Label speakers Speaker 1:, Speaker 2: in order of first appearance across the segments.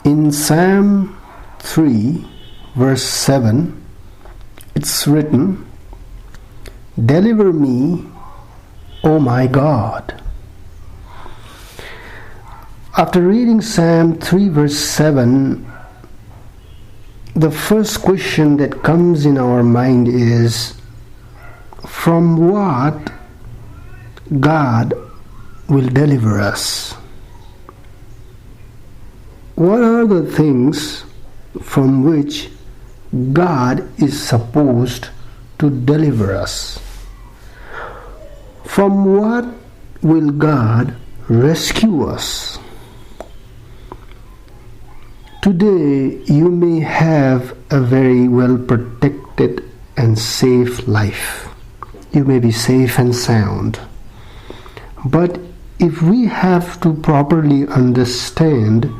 Speaker 1: In Psalm 3, verse 7, it's written, "Deliver me, O my God." After reading Psalm 3, verse 7, the first question that comes in our mind is, from what God will deliver us? What are the things from which God is supposed to deliver us? From what will God rescue us? Today, you may have a very well protected and safe life. You may be safe and sound. But if we have to properly understand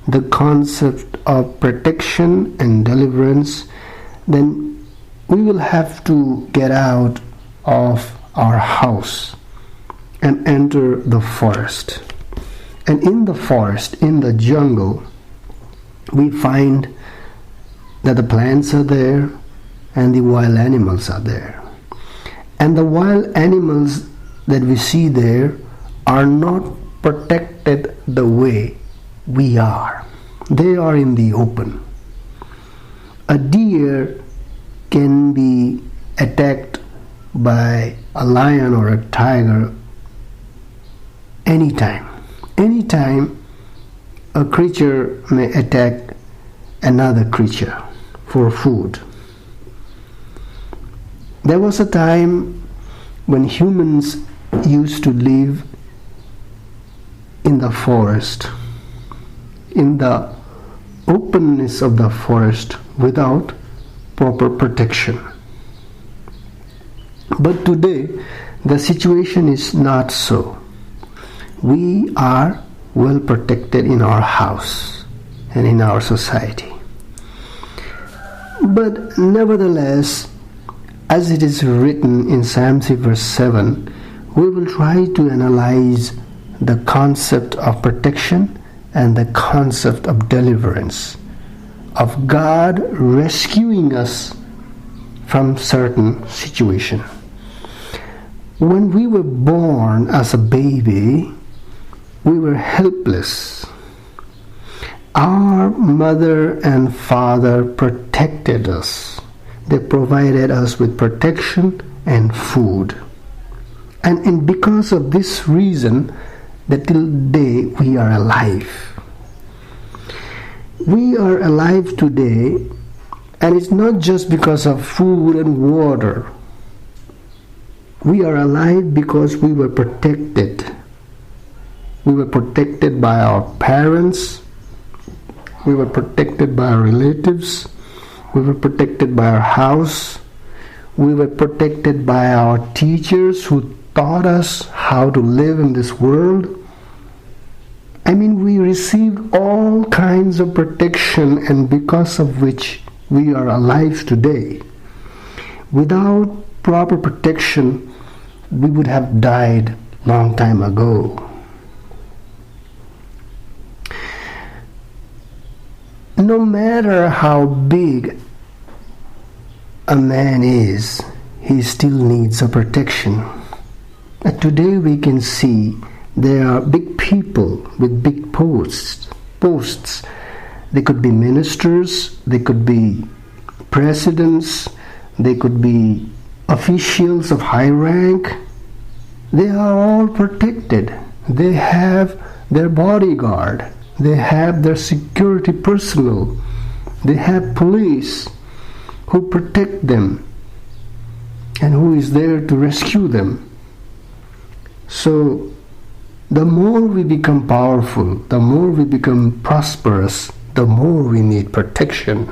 Speaker 1: the concept of protection and deliverance, then we will have to get out of our house and enter the forest. And in the forest, in the jungle, we find that the plants are there and the wild animals are there. And the wild animals that we see there are not protected the way we are. They are in the open. A deer can be attacked by a lion or a tiger anytime. Anytime a creature may attack another creature for food. There was a time when humans used to live in the forest, in the openness of the forest without proper protection. But today, the situation is not so. We are well protected in our house and in our society. But nevertheless, as it is written in Psalm 3 verse 7, we will try to analyze the concept of protection and the concept of deliverance, of God rescuing us from certain situation. When we were born as a baby, we were helpless. Our mother and father protected us. They provided us with protection and food. And because of this reason, that till day we are alive. We are alive today, and it's not just because of food and water. We are alive because we were protected. We were protected by our parents. We were protected by our relatives. We were protected by our house. We were protected by our teachers who taught us how to live in this world. I mean, we received all kinds of protection, and because of which we are alive today. Without proper protection, we would have died long time ago. No matter how big a man is, he still needs a protection. And today we can see there are big people with big posts. They could be ministers, they could be presidents, they could be officials of high rank. They are all protected. They have their bodyguard. They have their security personnel. They have police who protect them and who is there to rescue them. So, the more we become powerful, the more we become prosperous, the more we need protection.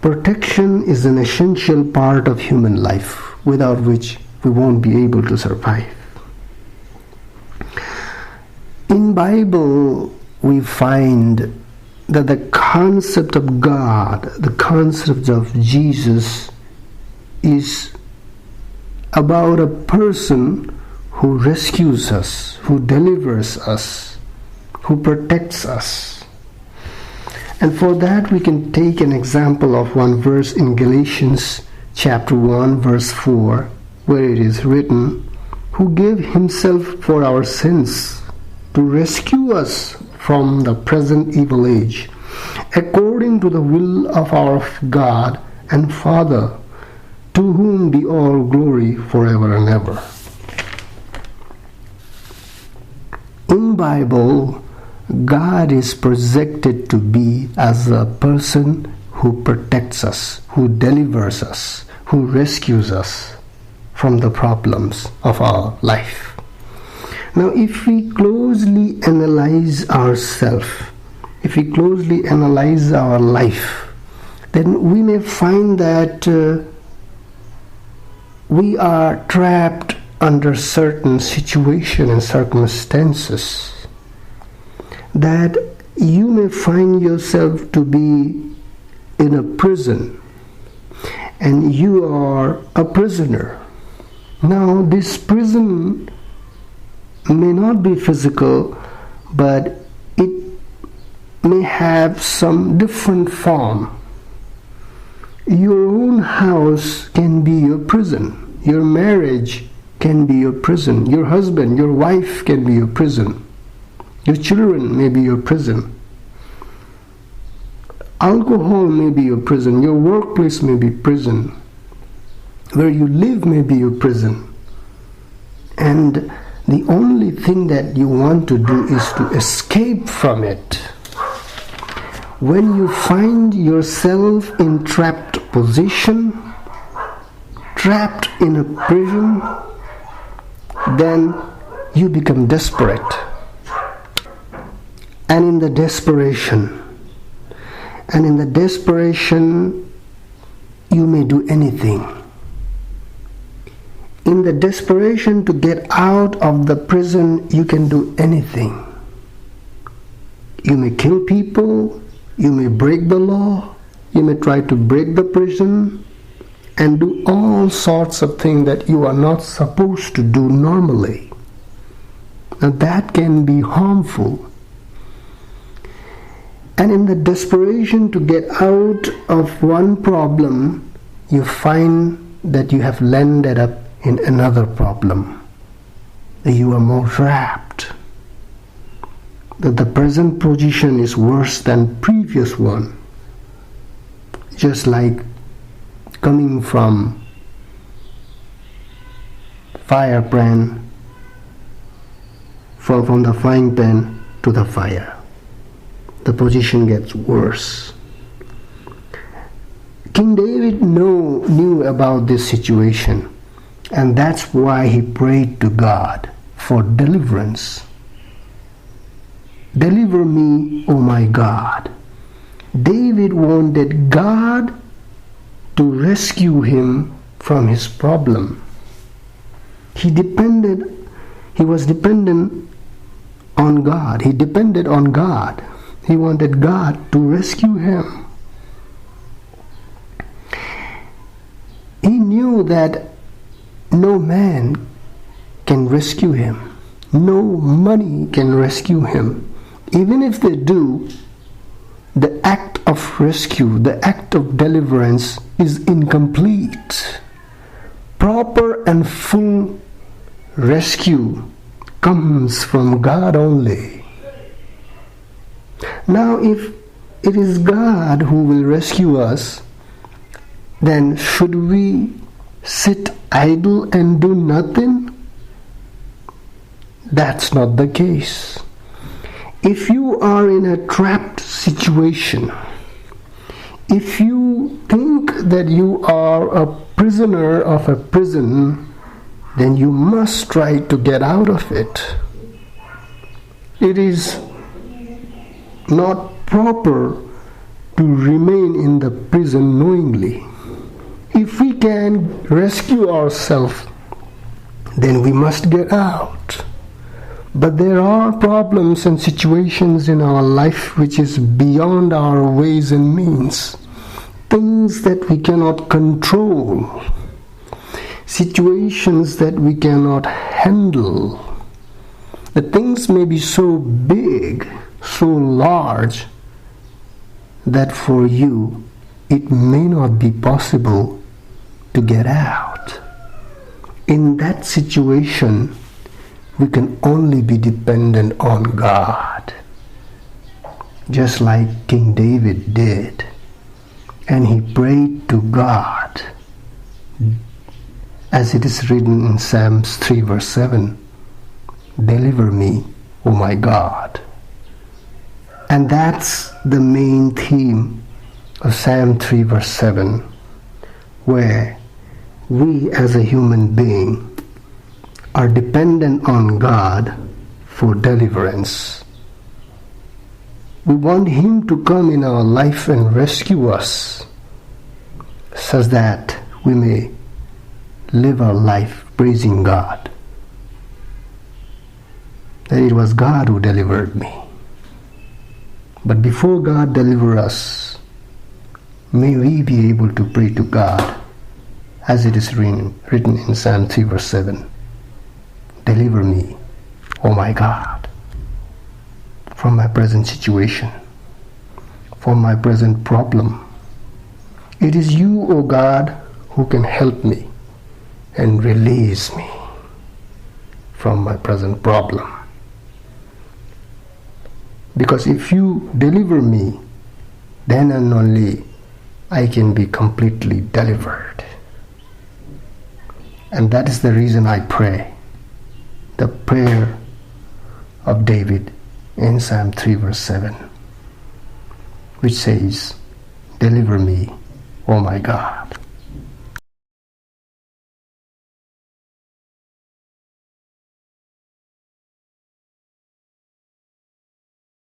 Speaker 1: Protection is an essential part of human life, without which we won't be able to survive. In Bible, we find that the concept of God, the concept of Jesus, is about a person who rescues us, who delivers us, who protects us. And for that we can take an example of one verse in Galatians chapter 1 verse 4, where it is written, "Who gave himself for our sins to rescue us from the present evil age, according to the will of our God and Father, to whom be all glory forever and ever." In Bible, God is projected to be as a person who protects us, who delivers us, who rescues us from the problems of our life. Now, if we closely analyze ourselves, if we closely analyze our life, then we may find that we are trapped under certain situation and circumstances, that you may find yourself to be in a prison and you are a prisoner. Now, this prison may not be physical, but it may have some different form. Your own house can be your prison. Your marriage can be your prison. Your husband, your wife can be your prison. Your children may be your prison. Alcohol may be your prison. Your workplace may be prison. Where you live may be your prison. And the only thing that you want to do is to escape from it. When you find yourself in trapped position, trapped in a prison, then you become desperate. And in the desperation, you may do anything. In the desperation to get out of the prison, you can do anything. You may kill people, you may break the law, you may try to break the prison, and do all sorts of things that you are not supposed to do normally. Now that can be harmful. And in the desperation to get out of one problem, you find that you have landed up in another problem. That you are more trapped. That the present position is worse than previous one. Just like coming from firebrand, from the frying pan to the fire. The position gets worse. King David knew about this situation, and that's why he prayed to God for deliverance. Deliver me, O my God. David wanted God to rescue him from his problem. He was dependent on God. He depended on God. He wanted God to rescue him. He knew that no man can rescue him. No money can rescue him. Even if they do, the act of rescue, the act of deliverance is incomplete. Proper and full rescue comes from God only. Now, if it is God who will rescue us, then should we sit idle and do nothing? That's not the case. If you are in a trapped situation, if you think that you are a prisoner of a prison, then you must try to get out of it. It is not proper to remain in the prison knowingly. If we can rescue ourselves, then we must get out. But there are problems and situations in our life which is beyond our ways and means. Things that we cannot control. Situations that we cannot handle. The things may be so big, so large, that for you it may not be possible to get out. In that situation, we can only be dependent on God, just like King David did. And he prayed to God, as it is written in Psalms 3 verse 7, "Deliver me, O my God." And that's the main theme of Psalm 3 verse 7, where we as a human being are dependent on God for deliverance. We want Him to come in our life and rescue us, such that we may live our life praising God, that it was God who delivered me. But before God deliver us, may we be able to pray to God, as it is written in Psalm 3 verse 7, "Deliver me, O my God, from my present situation, from my present problem. It is you, O God, who can help me and release me from my present problem. Because if you deliver me, then and only I can be completely delivered." And that is the reason I pray the prayer of David in Psalm 3 verse 7, which says, "Deliver me, O my God."